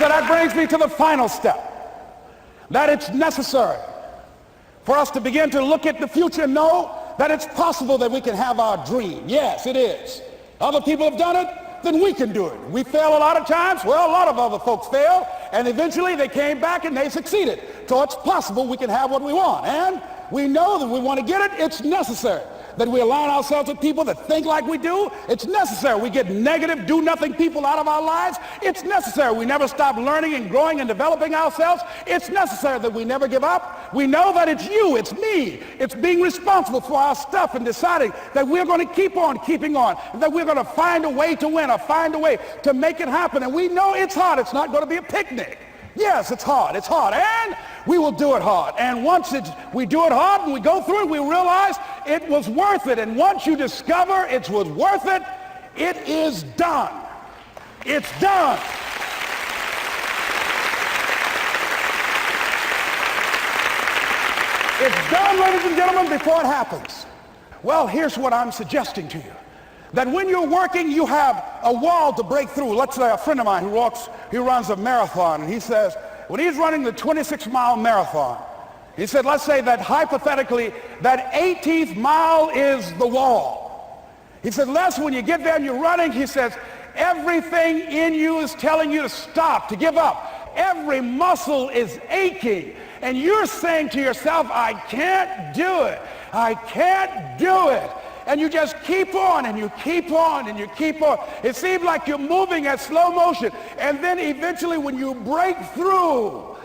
So that brings me to the final step, that it's necessary for us to begin to look at the future and know that it's possible that we can have our dream. Yes, it is. Other people have done it, then we can do it. We fail a lot of times. Well, a lot of other folks fail, and eventually they came back and they succeeded. So it's possible we can have what we want. And we know that we want to get it. It's necessary that we align ourselves with people that think like we do. It's necessary we get negative, do-nothing people out of our lives. It's necessary we never stop learning and growing and developing ourselves. It's necessary that we never give up. We know that it's you, it's me. It's being responsible for our stuff and deciding that we're going to keep on keeping on, that we're going to find a way to win or find a way to make it happen. And we know it's hard. It's not going to be a picnic. Yes, it's hard, and we will do it hard. And once we do it hard and we go through it, we realize it was worth it. And once you discover it was worth it, it is done. It's done. It's done, ladies and gentlemen, before it happens. Well, here's what I'm suggesting to you. That when you're working, you have a wall to break through. Let's say a friend of mine who runs a marathon, and he says, when he's running the 26-mile marathon, he said, let's say that hypothetically, that 18th mile is the wall. He said, Les, when you get there and you're running, he says, everything in you is telling you to stop, to give up. Every muscle is aching, and you're saying to yourself, I can't do it. I can't do it. And you just keep on and you keep on and you keep on. It seems like you're moving at slow motion. And then eventually when you break through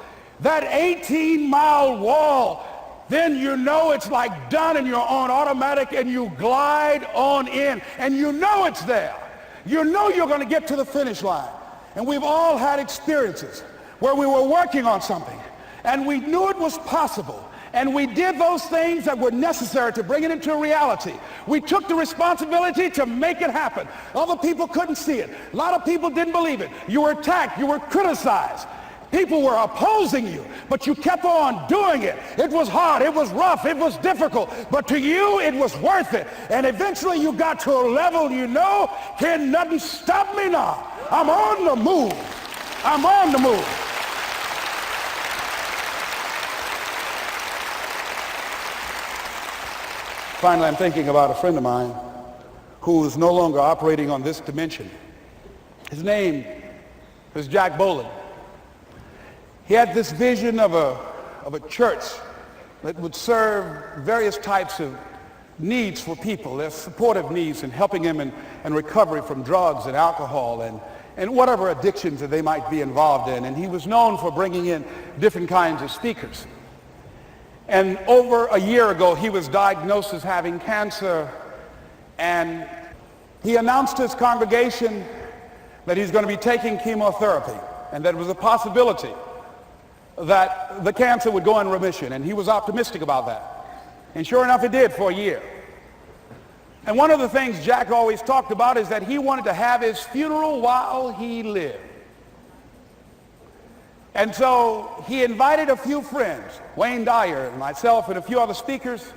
that 18-mile wall, then you know it's like done and you're on automatic and you glide on in. And you know it's there. You know you're going to get to the finish line. And we've all had experiences where we were working on something and we knew it was possible. And we did those things that were necessary to bring it into a reality. We took the responsibility to make it happen. Other people couldn't see it. A lot of people didn't believe it. You were attacked. You were criticized. People were opposing you, but you kept on doing it. It was hard. It was rough. It was difficult. But to you, it was worth it. And eventually you got to a level you know, can nothing stop me now. I'm on the move. I'm on the move. Finally, I'm thinking about a friend of mine who is no longer operating on this dimension. His name is Jack Boland. He had this vision of a church that would serve various types of needs for people, their supportive needs and helping them in recovery from drugs and alcohol and whatever addictions that they might be involved in. And he was known for bringing in different kinds of speakers. And over a year ago, he was diagnosed as having cancer, and he announced to his congregation that he's going to be taking chemotherapy, and that it was a possibility that the cancer would go in remission, and he was optimistic about that. And sure enough, it did for a year. And one of the things Jack always talked about is that he wanted to have his funeral while he lived. And so he invited a few friends, Wayne Dyer and myself and a few other speakers.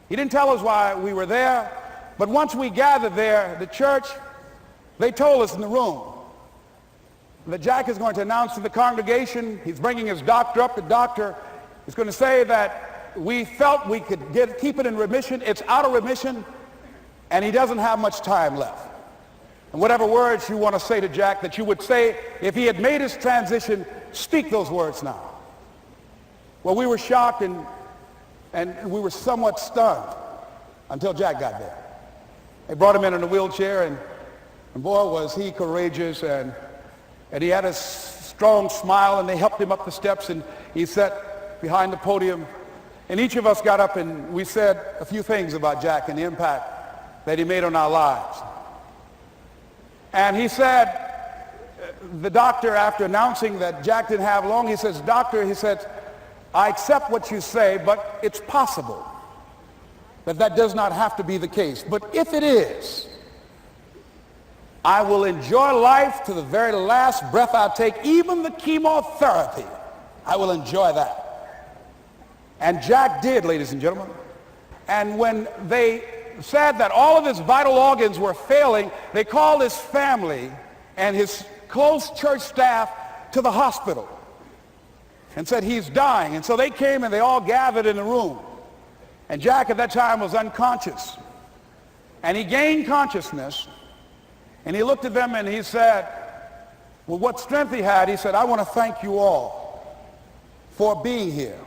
He didn't tell us why we were there, but once we gathered there, the church, they told us in the room that Jack is going to announce to the congregation, he's bringing his doctor up. The doctor is going to say that we felt we could keep it in remission. It's out of remission, and he doesn't have much time left. And whatever words you want to say to Jack that you would say if he had made his transition, speak those words now. Well, we were shocked and we were somewhat stunned until Jack got there. They brought him in a wheelchair, and boy, was he courageous, and he had a strong smile, and they helped him up the steps, and he sat behind the podium. And each of us got up and we said a few things about Jack and the impact that he made on our lives. And he said, the doctor, after announcing that Jack didn't have long, he says, doctor, he said, I accept what you say, but it's possible that does not have to be the case. But if it is, I will enjoy life to the very last breath I take, even the chemotherapy. I will enjoy that. And Jack did, ladies and gentlemen. And when they said that all of his vital organs were failing, they called his family and his close church staff to the hospital and said, he's dying. And so they came and they all gathered in the room. And Jack at that time was unconscious. And he gained consciousness. And he looked at them and he said, with what strength he had, he said, I want to thank you all for being here.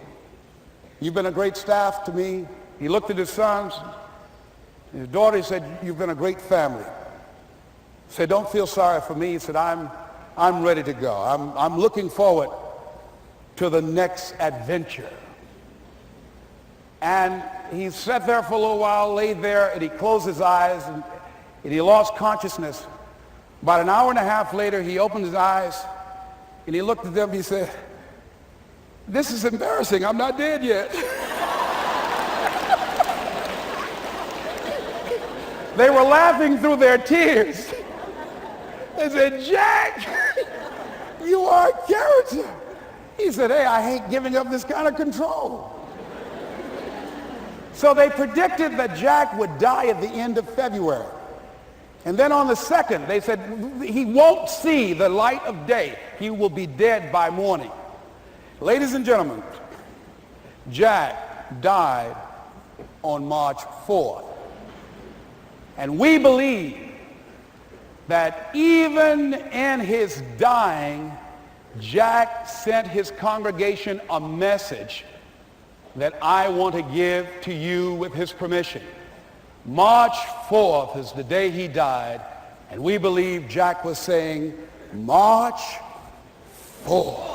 You've been a great staff to me. He looked at his sons, his daughter. He said, you've been a great family. He said, don't feel sorry for me. He said, I'm ready to go. I'm looking forward to the next adventure. And he sat there for a little while, laid there, and he closed his eyes, and he lost consciousness. About an hour and a half later, he opened his eyes, and he looked at them. He said, this is embarrassing. I'm not dead yet. They were laughing through their tears. They said, Jack, you are a character. He said, hey, I hate giving up this kind of control. So they predicted that Jack would die at the end of February. And then on the 2nd, they said, he won't see the light of day. He will be dead by morning. Ladies and gentlemen, Jack died on March 4th. And we believe that even in his dying, Jack sent his congregation a message that I want to give to you with his permission. March 4th is the day he died, and we believe Jack was saying, March 4th.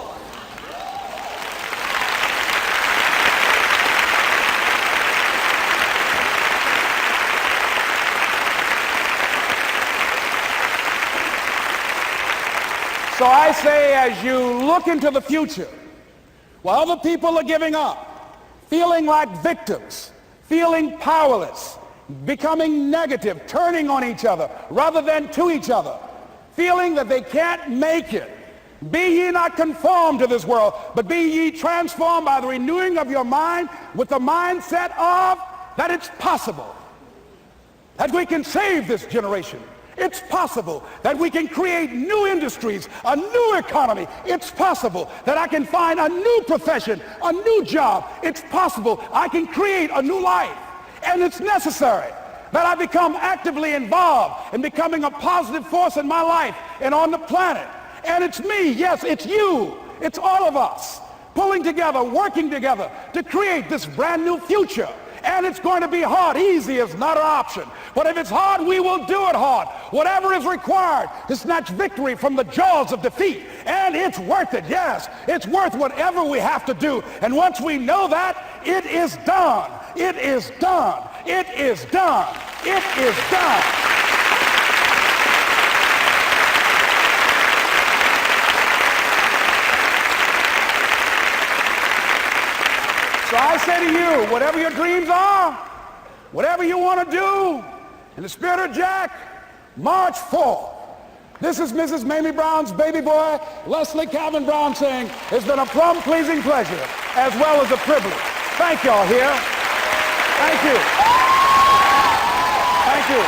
So I say, as you look into the future, while other people are giving up, feeling like victims, feeling powerless, becoming negative, turning on each other rather than to each other, feeling that they can't make it, be ye not conformed to this world, but be ye transformed by the renewing of your mind with the mindset of that it's possible that we can save this generation. It's possible that we can create new industries, a new economy. It's possible that I can find a new profession, a new job. It's possible I can create a new life. And it's necessary that I become actively involved in becoming a positive force in my life and on the planet. And it's me, yes, it's you, it's all of us pulling together, working together to create this brand new future. And it's going to be hard. Easy is not an option. But if it's hard, we will do it hard. Whatever is required to snatch victory from the jaws of defeat. And it's worth it, yes. It's worth whatever we have to do. And once we know that, it is done. It is done. It is done. It is done. So I say to you, whatever your dreams are, whatever you want to do, in the spirit of Jack, March 4th. This is Mrs. Mamie Brown's baby boy, Leslie Calvin Brown, saying, it's been a plum-pleasing pleasure as well as a privilege. Thank y'all here. Thank you. Thank you.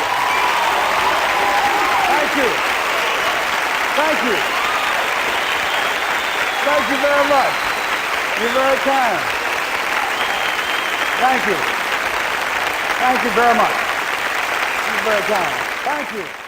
Thank you. Thank you. Thank you very much. You're very kind. Thank you. Thank you very much. You're very kind. Thank you.